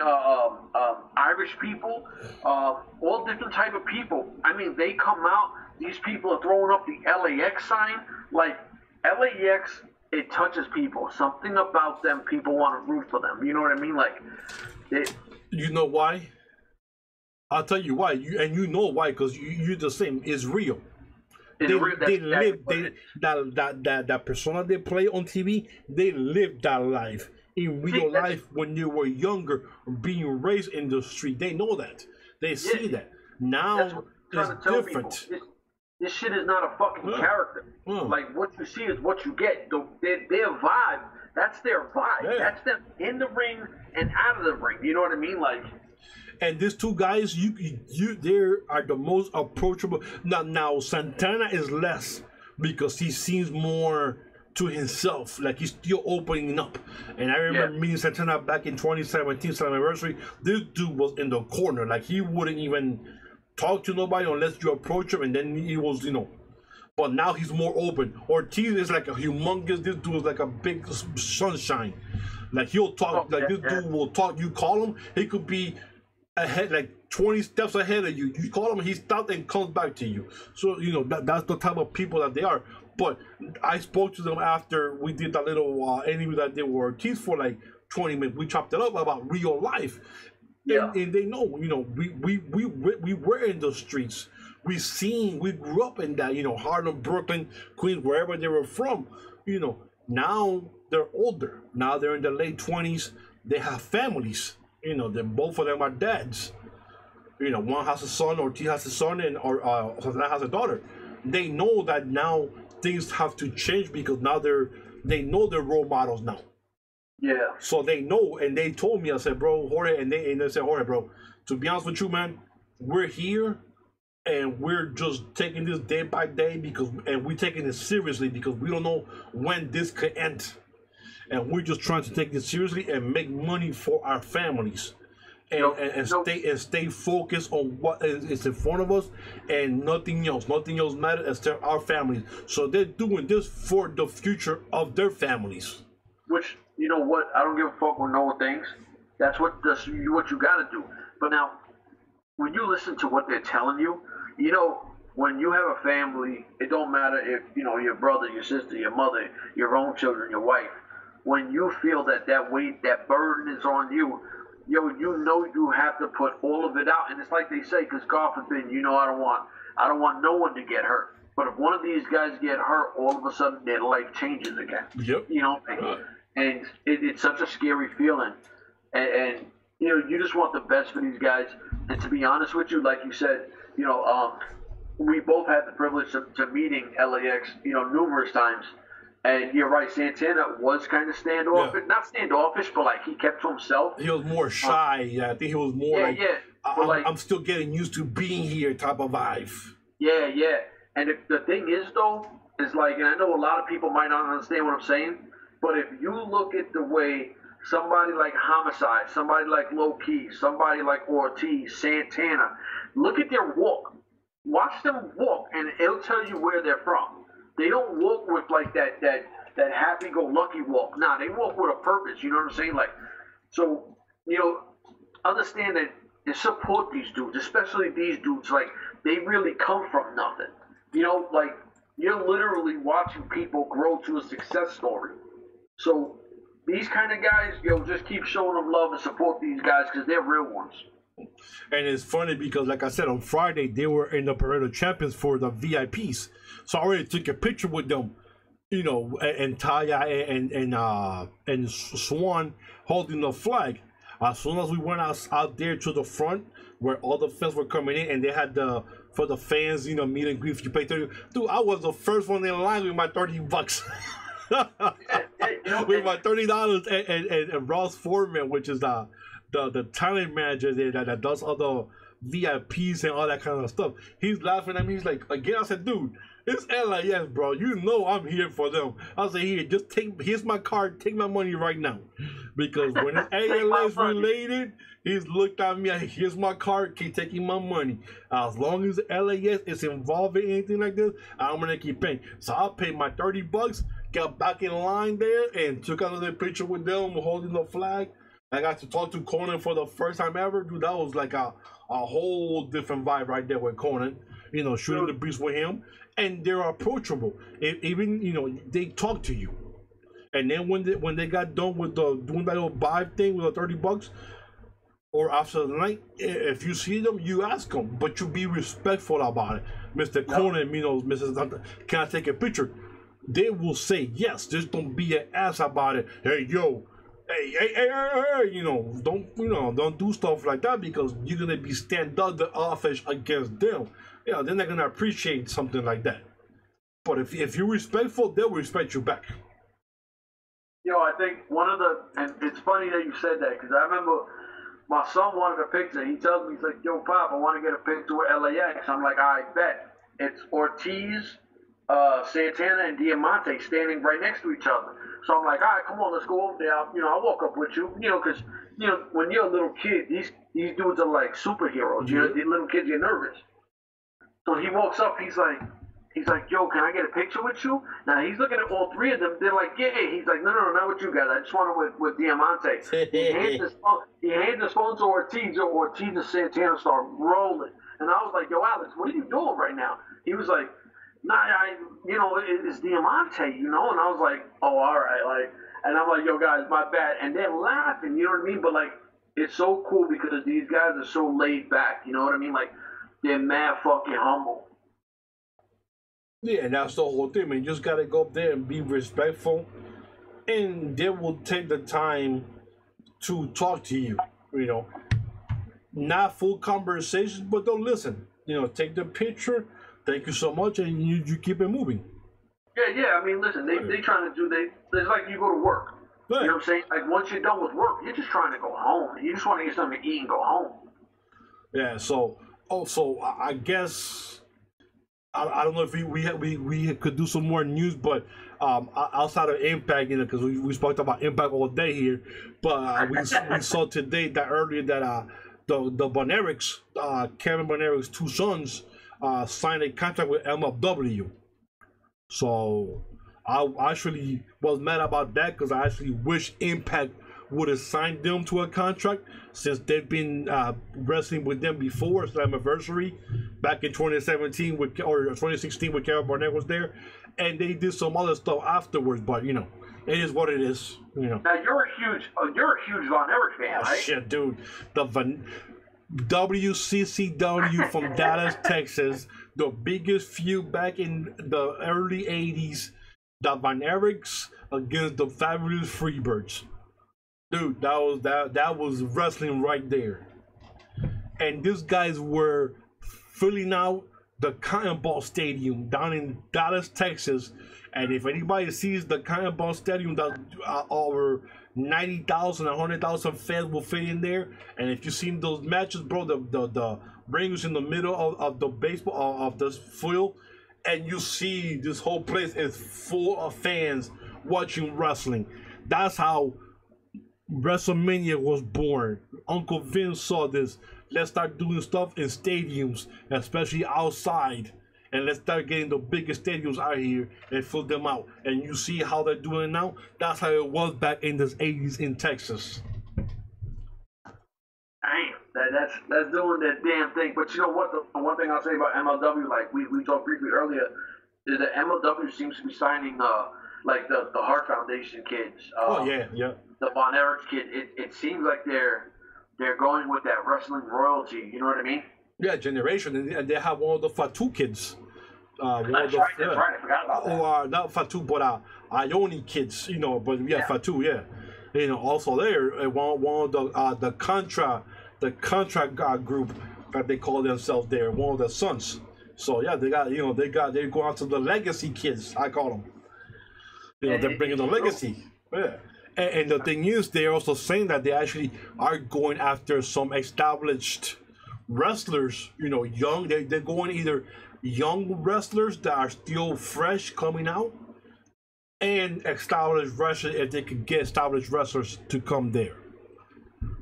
Irish people, all different type of people. They come out. These people are throwing up the LAX sign. Like, LAX, it touches people. Something about them, people want to root for them. You know what I mean? Like, you know why? I'll tell you why. You know why? Because you're the same. It's real. That persona they play on TV, they live that life in real life when they were younger, being raised in the street. They know that. They see that. Now it's different. This shit is not a fucking character. Like, what you see is what you get. Their vibe, that's their vibe. Yeah. That's them in the ring and out of the ring. You know what I mean? Like. And these two guys, they are the most approachable. Now Santana is less because he seems more to himself, like he's still opening up. And I remember meeting Santana back in 2017, 7th anniversary. This dude was in the corner, like he wouldn't even talk to nobody unless you approach him, and then he was, But now he's more open. Ortiz is like a humongous. This dude is like a big sunshine. Like he'll talk. This dude will talk. You call him, he could be ahead, like 20 steps ahead of you. You call him, he stops and comes back to you. So that's the type of people that they are. But I spoke to them after we did that little interview that they were Ortiz for like 20 minutes. We chopped it up about real life. Yeah. And they know, we were in the streets. We grew up in that, Harlem, Brooklyn, Queens, wherever they were from. Now they're older. Now they're in their late 20s. They have families. Both of them are dads. One has a son, Ortiz has a son, and Santana has a daughter. They know that now things have to change because now they know they're role models now. Yeah. So they know, and they told me, I said, bro, Jorge, and they said, Jorge, bro, to be honest with you, man, we're here, and we're just taking this day by day and we're taking it seriously because we don't know when this could end. And we're just trying to take it seriously and make money for our families, and stay focused on what is in front of us, and nothing else. Nothing else matters except our families. So they're doing this for the future of their families. Which, you know what? I don't give a fuck with no one thinks. That's what you got to do. But now, when you listen to what they're telling you, when you have a family, it don't matter if your brother, your sister, your mother, your own children, your wife. When you feel that weight, that burden is on you, you have to put all of it out. And it's like they say, because God forbid, I don't want no one to get hurt. But if one of these guys get hurt, all of a sudden their life changes again. Yep. And it's such a scary feeling. And you just want the best for these guys. And to be honest with you, like you said, we both had the privilege of meeting LAX, numerous times. And you're right, Santana was kind of standoffish. Not standoffish, but like he kept to himself. He was more shy. I think he was more I'm still getting used to being here type of vibe. Yeah. And the thing is, though, is like, and I know a lot of people might not understand what I'm saying, but if you look at the way somebody like Homicide, somebody like Low Key, somebody like Ortiz, Santana. Look at their walk. Watch them walk, and it'll tell you where they're from. They don't walk with like that happy-go-lucky walk. Nah, they walk with a purpose. You know what I'm saying? Like, so understand that and support these dudes, especially these dudes. Like, they really come from nothing. Like, you're literally watching people grow to a success story. So these kind of guys, just keep showing them love and support these guys because they're real ones. And it's funny because, like I said, on Friday, they were in the Parade of Champions for the VIPs. So I already took a picture with them, and Taya and Swan holding the flag. As soon as we went out there to the front where all the fans were coming in, and they had for the fans, meet and greet. You pay 30. Dude, I was the first one in line with my $30. With my $30, and Ross Foreman, which is the talent manager there that does all the VIPs and all that kind of stuff. He's laughing at me. He's like, again, I said, dude, it's LIS, bro. I'm here for them. I said, here, here's my card. Take my money right now. Because when it's ALS related, he's looked at me. Here's my card. Keep taking my money. As long as LAS is involved in anything like this, I'm going to keep paying. So I paid my $30, got back in line there, and took another picture with them holding the flag. I got to talk to Conan for the first time ever. Dude, that was like a whole different vibe right there with Conan. Shooting the breeze with him. And they're approachable. Even, they talk to you. And then when they got done with doing that little vibe thing with the $30, or after the night, if you see them, you ask them. But you be respectful about it. Mr. Conan, Mrs. Hunter, can I take a picture? They will say yes. Just don't be an ass about it. Hey, yo. Hey, don't do stuff like that because you're gonna be standoffish against them. They're not gonna appreciate something like that. But if you're respectful, they'll respect you back. I think and it's funny that you said that because I remember my son wanted a picture. He tells me, he's like, yo, Pop, I want to get a picture with LAX. I'm like, I bet. It's Ortiz, Santana, and Diamante standing right next to each other. So I'm like, all right, come on, let's go over there. I'll walk up with you. Because, when you're a little kid, these dudes are like superheroes. Mm-hmm. These little kids get nervous. So he walks up, he's like, yo, can I get a picture with you? Now he's looking at all three of them. They're like, yeah. He's like, no, not with you guys. I just want it with Diamante. He hands his phone to Ortiz. Ortiz and Santana start rolling. And I was like, yo, Alex, what are you doing right now? He was like, nah, it's Diamante, And I was like, oh, all right. And I'm like, yo, guys, my bad. And they're laughing, you know what I mean? But, it's so cool because these guys are so laid back, you know what I mean? They're mad fucking humble. Yeah, and that's the whole thing, man. You just got to go up there and be respectful. And they will take the time to talk to you, Not full conversations, but they'll listen. Take the picture. Thank you so much, and you keep it moving. Yeah. I mean, listen, they trying to do it's like you go to work. Right. You know what I'm saying? Like once you're done with work, you're just trying to go home. You just want to get something to eat and go home. Yeah. So also, I guess I don't know if we could do some more news, but outside of Impact, because we spoke about Impact all day here, but we saw today that earlier that the Bonerics, Kevin Bonerics' two sons. Signed a contract with MLW. So I actually was mad about that because I actually wish Impact would have signed them to a contract since they've been wrestling with them before Slammiversary back in 2017 or 2016 when Kevin Barnett was there, and they did some other stuff afterwards. But it is what it is. Now you're a huge Von Erich fan, right? Shit, dude. WCCW from Dallas, Texas, the biggest feud back in the early 80s, the Von Erichs against the Fabulous Freebirds. Dude, that was wrestling right there. And these guys were filling out the Cotton Ball Stadium down in Dallas, Texas. And if anybody sees the Cotton Ball Stadium, that over 90,000, 100,000 fans will fit in there. And if you've seen those matches, bro, the ring is in the middle of the baseball of the field, and you see this whole place is full of fans watching wrestling. That's how WrestleMania was born. Uncle Vince saw this. Let's start doing stuff in stadiums, especially outside. And let's start getting the biggest stadiums out here and fill them out. And you see how they're doing it now? That's how it was back in the 80s in Texas. Damn, that's doing that damn thing. But you know what? The one thing I'll say about MLW, like we talked briefly earlier, is that MLW seems to be signing like the Hart Foundation kids. Oh yeah. The Von Erich kid. It seems like they're going with that wrestling royalty. You know what I mean? Yeah, generation, and they have one of the Fatu kids. That's right. I forgot about that. Or not Fatu, but Ioni kids. You know, but yeah, Fatu. Yeah, you know, also there one of the Contra group that they call themselves there. One of the sons. So yeah, they go out to the legacy kids. I call them. You know, they're bringing the legacy. Yeah. And the thing is, they're also saying that they actually are going after some established wrestlers, you know, young. They're going either young wrestlers that are still fresh coming out, and established wrestlers if they could get established wrestlers to come there.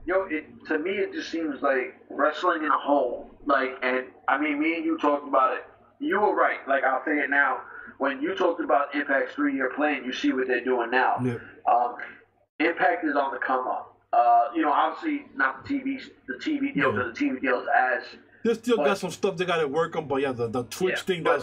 To me, it just seems like wrestling in a whole. Like, and I mean, me and you talked about it. You were right. Like, I'll say it now. When you talked about Impact's 3-year plan, you see what they're doing now. Yeah. Impact is on the come up. You know, obviously not the TV deals or the TV deals as. They still got some stuff they got to work on, but yeah, the Twitch thing, they're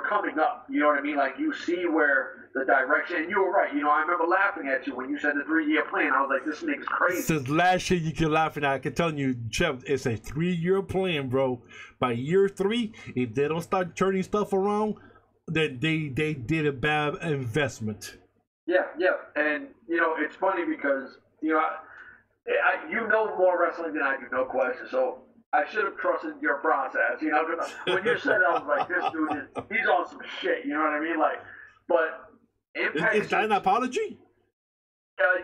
coming up. You know what I mean? Like, you see where the direction. And you were right. You know, I remember laughing at you when you said the 3-year plan. I was like, this nigga's crazy. Since last year, you can laugh at. I can tell you, Jeff, it's a 3-year plan, bro. By year 3, if they don't start turning stuff around, then they did a bad investment. Yeah, and you know, it's funny because you know, you know more wrestling than I do, no question. So I should have trusted your process. You know, when you said it, I was like, this dude he's on some shit. You know what I mean? Like, but Impact. Is that an apology?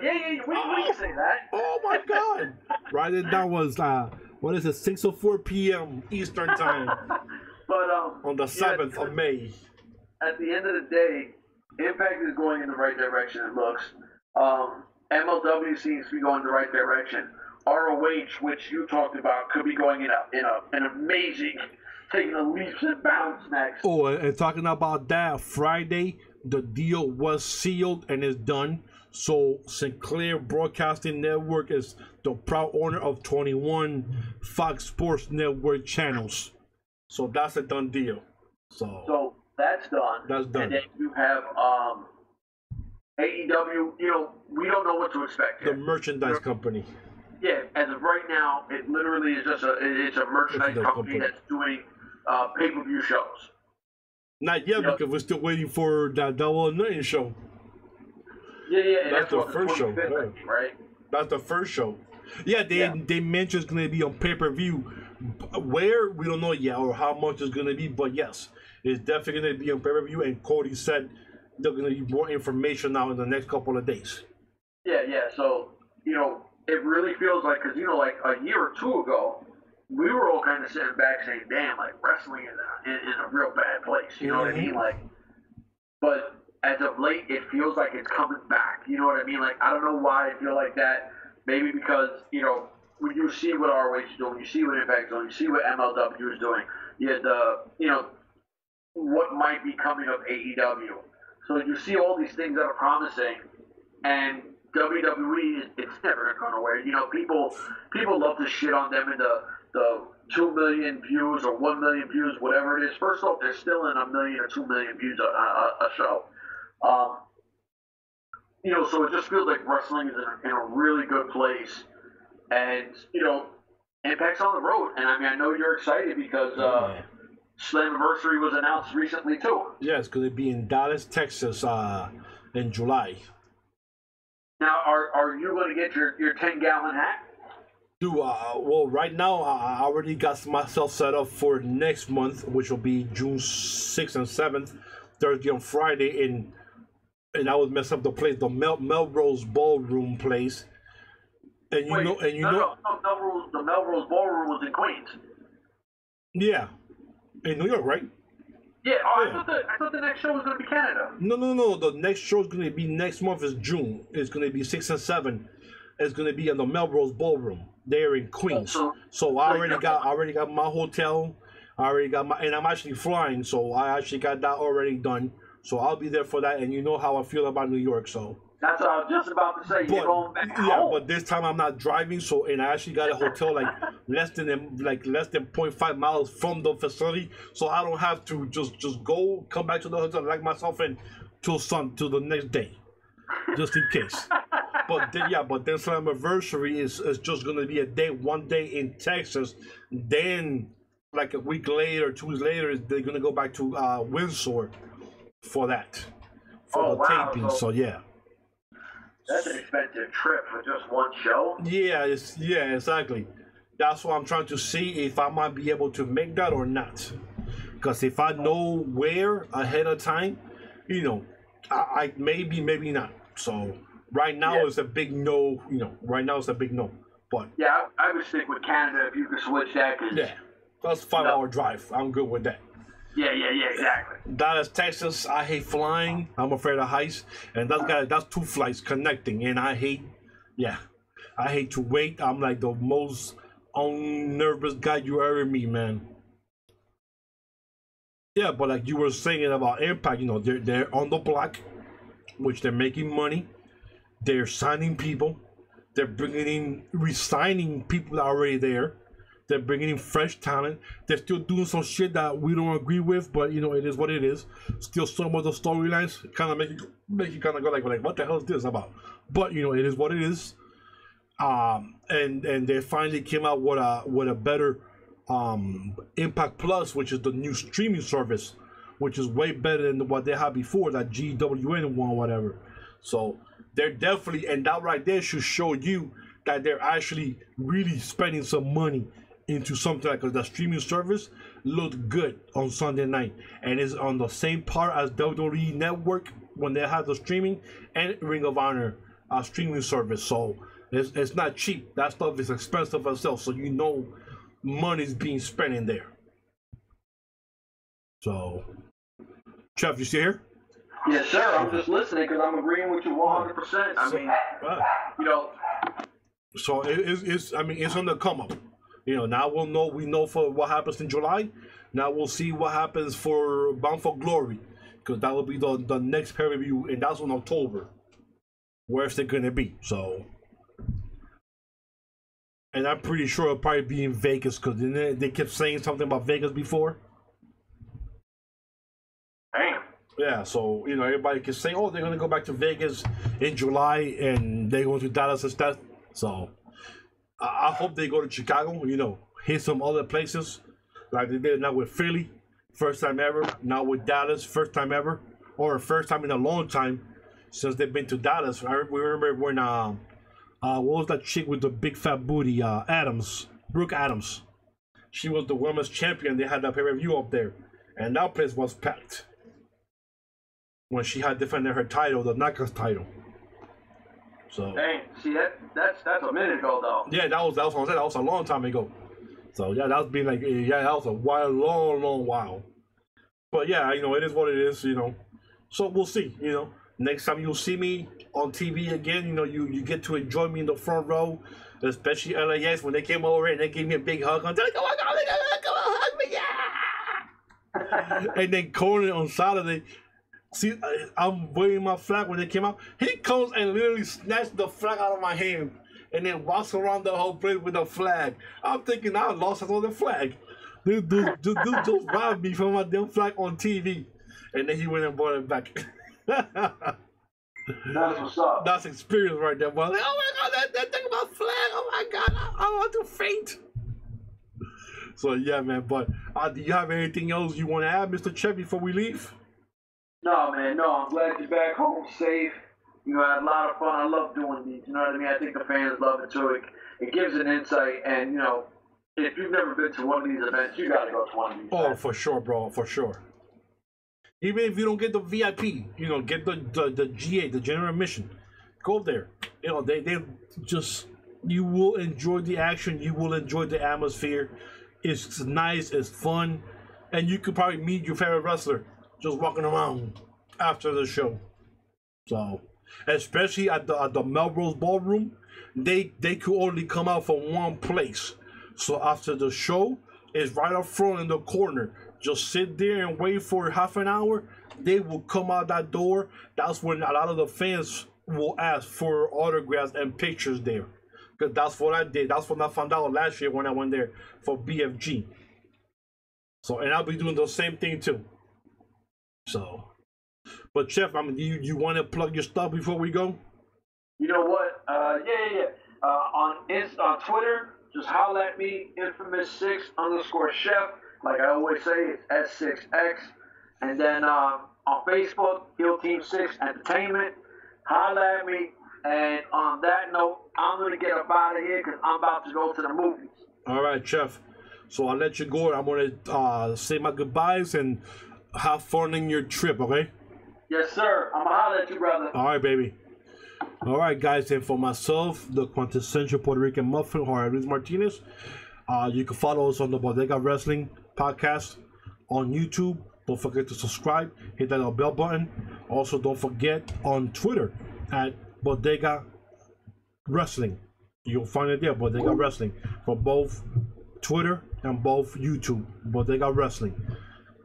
Yeah, we can say that. Oh my God! Write it down. Was what is it? 6:04 p.m. Eastern time. But on the 7th of May. At the end of the day, Impact is going in the right direction. It looks. MLW seems to be going in the right direction. ROH, which you talked about, could be going in an amazing, taking a leaps and bounds next. Oh, and talking about that, Friday, the deal was sealed and is done. So Sinclair Broadcasting Network is the proud owner of 21 Fox Sports Network channels. So that's a done deal. So that's done. That's done. And then you have AEW. You know, we don't know what to expect here. The merchandise company. Yeah, as of right now, it literally is just a merchandise company that's doing pay-per-view shows. Not yet, because we're still waiting for that Double or Nothing show. Yeah. That's the first show, right? That's the first show. Yeah, they mentioned it's going to be on pay-per-view. Where, we don't know yet, or how much it's going to be, but yes, it's definitely going to be on pay-per-view, and Cody said there's going to be more information now in the next couple of days. Yeah, so, you know, it really feels like, because, you know, like a year or two ago, we were all kind of sitting back saying, damn, like, wrestling is in a real bad place, you know what I mean? Like, but as of late, it feels like it's coming back, you know what I mean? Like, I don't know why I feel like that. Maybe because, you know, when you see what ROH is doing, you see what Impact is doing, you see what MLW is doing, you know, what might be coming of AEW. So you see all these things that are promising, and WWE, it's never going away. You know, people love to shit on them in the 2 million views or 1 million views, whatever it is. First off, they're still in 1 million or 2 million views a show. You know, so it just feels like wrestling is in a really good place. And, you know, Impact's on the road. And, I mean, I know you're excited because Slammiversary was announced recently, too. Yeah, it's going to be in Dallas, Texas in July. Now, are you going to get your 10-gallon hat? Dude, well, right now, I already got myself set up for next month, which will be June 6th and 7th, Thursday and Friday, and I would mess up the place, the Melrose Ballroom place. And you know, the Melrose Ballroom was in Queens. Yeah, in New York, right? Yeah. Oh, Yeah. I thought the next show was going to be Canada. No. The next show is going to be next month is June. It's going to be 6 and 7. It's going to be in the Melrose Ballroom there in Queens. So I already got my hotel. I already got and I'm actually flying, so I actually got that already done. So I'll be there for that, and you know how I feel about New York, so. That's what I was just about to say. You're going back home. But this time I'm not driving, so and I actually got a hotel like less than 0.5 miles from the facility, so I don't have to just go come back to the hotel like myself and till the next day, just in case. But then Slammiversary is just gonna be one day in Texas, then like a week later, 2 weeks later, they're gonna go back to Windsor for the taping. So yeah. That's an expensive trip for just one show. Yeah, exactly. That's what I'm trying to see if I might be able to make that or not. Because if I know where ahead of time, I maybe not. So right now it's a big no. Right now it's a big no. But yeah, I would stick with Canada if you could switch that. That's a 5-hour drive. I'm good with that. Yeah, exactly. Dallas, Texas. I hate flying. I'm afraid of heights, and that's 2 flights connecting, and I hate to wait. I'm like the most nervous guy you ever meet, man. Yeah, but like you were saying about Impact, they're on the block, which they're making money. They're signing people. They're re-signing people that are already there. They're bringing in fresh talent. They're still doing some shit that we don't agree with, but it is what it is. Still, some of the storylines kind of make you kind of go like, what the hell is this about? But it is what it is. And they finally came out with a better Impact Plus, which is the new streaming service, which is way better than what they had before, that GWN one or whatever. So they're definitely, and that right there should show you that they're actually really spending some money into something like the streaming service. Looked good on Sunday night, and is on the same par as WWE Network when they have the streaming, and Ring of Honor streaming service. So it's not cheap. That stuff is expensive as well. So money's being spent in there. So, Trev, you still here? Yes, sir. I'm just listening because I'm agreeing with you 100%. I mean, So it's on the come up. Now we know for what happens in July. Now we'll see what happens for Bound for Glory, because that will be the next pay-per-view, and that's in October. Where's it gonna be? So, and I'm pretty sure it'll probably be in Vegas, because they kept saying something about Vegas before. Damn. Yeah, so everybody can say, oh, they're gonna go back to Vegas in July, and they're going to Dallas instead. So I hope they go to Chicago, hit some other places like they did now with Philly, first time ever. Now with Dallas, first time ever, or first time in a long time since they've been to Dallas. We remember when what was that chick with the big fat booty? Brooke Adams. She was the women's champion. They had that pay-per-view up there, and that place was packed when she had defended her title, the Knockouts title. So, dang, see that's a minute ago though. Yeah, that was what I said. That was a long time ago. So yeah, that was a long while. But yeah, it is what it is. So we'll see. Next time you'll see me on TV again, you get to enjoy me in the front row, especially LAX when they came over and they gave me a big hug. I'm like, oh my God, come on, hug me, yeah. And then Conan on Saturday. See, I'm waving my flag when they came out. He comes and literally snatched the flag out of my hand and then walks around the whole place with the flag. I'm thinking I lost another flag. Dude just robbed me from my damn flag on TV. And then he went and brought it back. That's what's up. That's experience right there. But like, oh my God, that thing about flag. Oh my God, I want to faint. So yeah, man. But do you have anything else you want to add, Mr. Chet, before we leave? No, man, I'm glad you're back home safe. I had a lot of fun. I love doing these. You know what I mean? I think the fans love it too. It gives an insight, and if you've never been to one of these events, you gotta go to one of these. Oh, events. For sure, bro, for sure. Even if you don't get the VIP, get the GA, the general admission. Go there. They just, you will enjoy the action. You will enjoy the atmosphere. It's nice. It's fun. and you could probably meet your favorite wrestler just walking around after the show. So, especially at the Melrose Ballroom, they could only come out from one place. So after the show, it's right up front in the corner. Just sit there and wait for half an hour. They will come out that door. That's when a lot of the fans will ask for autographs and pictures there. Because that's what I did. That's what I found out last year when I went there for BFG. So, and I'll be doing the same thing too. So, but Chef, I mean, you want to plug your stuff before we go? You know what? On Twitter, just holla at me, infamous6_chef. Like I always say, it's S6X. And then on Facebook, Heel Team 6 Entertainment. Holla at me. And on that note, I'm going to get up out of here because I'm about to go to the movies. All right, Chef. So I'll let you go. I'm going to say my goodbyes and have fun in your trip, okay? Yes, sir. I'm going to holla at you, brother. All right, baby. All right, guys. And for myself, the quintessential Puerto Rican muffin, Jorge Luis Martinez, you can follow us on the Bodega Wrestling Podcast on YouTube. Don't forget to subscribe. Hit that little bell button. Also, don't forget on Twitter at Bodega Wrestling. You'll find it there, Bodega Wrestling, for both Twitter and both YouTube, Bodega Wrestling.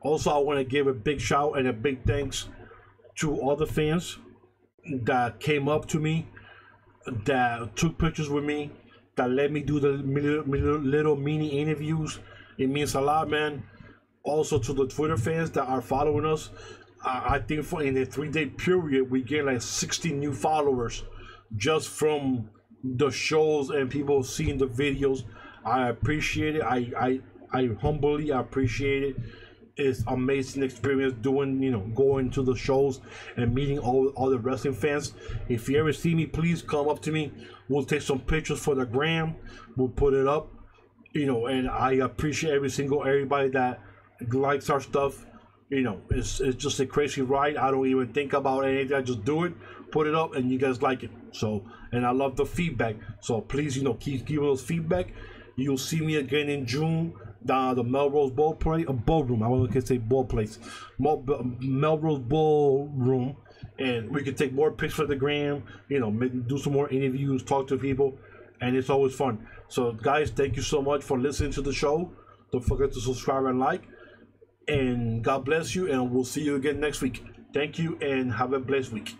Also, I want to give a big shout and a big thanks to all the fans that came up to me, that took pictures with me, that let me do the little mini interviews. It means a lot, man. Also to the Twitter fans that are following us. I think for in a 3-day period, we get like 60 new followers just from the shows and people seeing the videos. I appreciate it. I humbly appreciate it. It's amazing experience doing, going to the shows and meeting all the wrestling fans. If you ever see me, please come up to me. We'll take some pictures for the gram. We'll put it up, and I appreciate everybody that likes our stuff. It's just a crazy ride. I don't even think about anything. I just do it, put it up, and you guys like it. So, and I love the feedback. So please, keep giving us feedback. You'll see me again in June down the Melrose Ballroom. I want to say ball place, Melrose Ballroom, and we can take more pics for the gram. Do some more interviews, talk to people, and it's always fun. So, guys, thank you so much for listening to the show. Don't forget to subscribe and like. And God bless you, and we'll see you again next week. Thank you, and have a blessed week.